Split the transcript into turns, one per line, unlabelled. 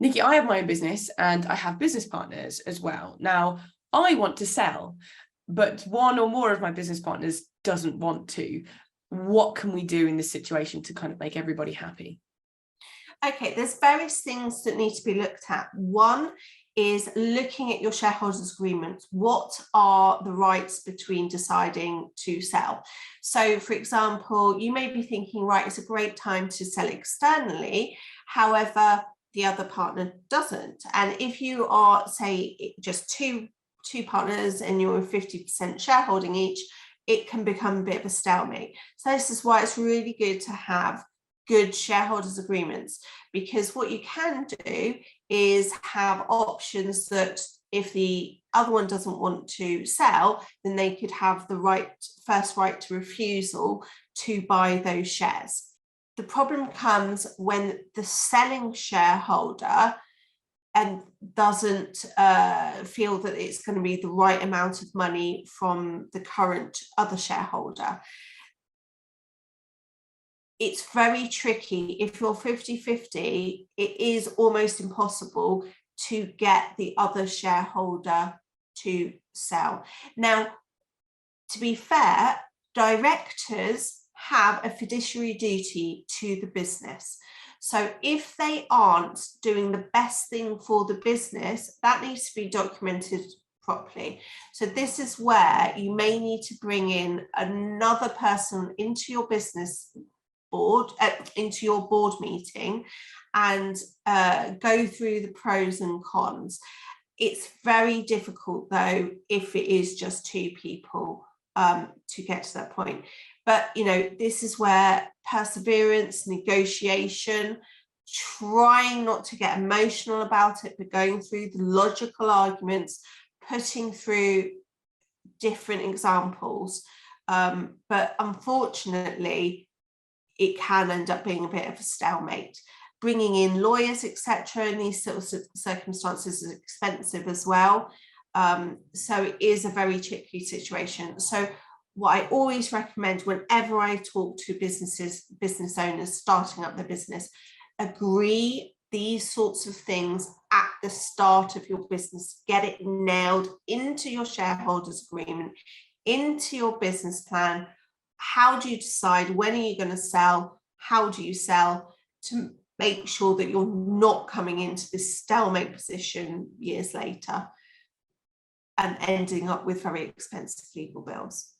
Nikki, I have my own business and I have business partners as well. Now, I want to sell, but one or more of my business partners doesn't want to. What can we do in this situation to kind of make everybody happy?
Okay, there's various things that need to be looked at. One is looking at your shareholders agreement. What are the rights between deciding to sell? So for example, you may be thinking, right, it's a great time to sell externally. However, the other partner doesn't. And if you are, say, just two partners and you're 50% shareholding each, it can become a bit of a stalemate. So this is why it's really good to have good shareholders agreements, because what you can do is have options that if the other one doesn't want to sell, then they could have the first right to refusal to buy those shares. The problem comes when the selling shareholder doesn't feel that it's going to be the right amount of money from the current other shareholder. It's very tricky. If you're 50-50, it is almost impossible to get the other shareholder to sell. Now, to be fair, directors have a fiduciary duty to the business. So if they aren't doing the best thing for the business, that needs to be documented properly. So this is where you may need to bring in another person into your business board, into your board meeting, and go through the pros and cons. It's very difficult though if it is just two people to get to that point. But this is where perseverance, negotiation, trying not to get emotional about it, but going through the logical arguments, putting through different examples. But unfortunately, it can end up being a bit of a stalemate. Bringing in lawyers, etc., in these sort of circumstances is expensive as well. So it is a very tricky situation. So what I always recommend whenever I talk to business owners starting up their business, agree these sorts of things at the start of your business. Get it nailed into your shareholders agreement, into your business plan. How do you decide when are you going to sell? How do you sell, to make sure that you're not coming into this stalemate position years later and ending up with very expensive legal bills?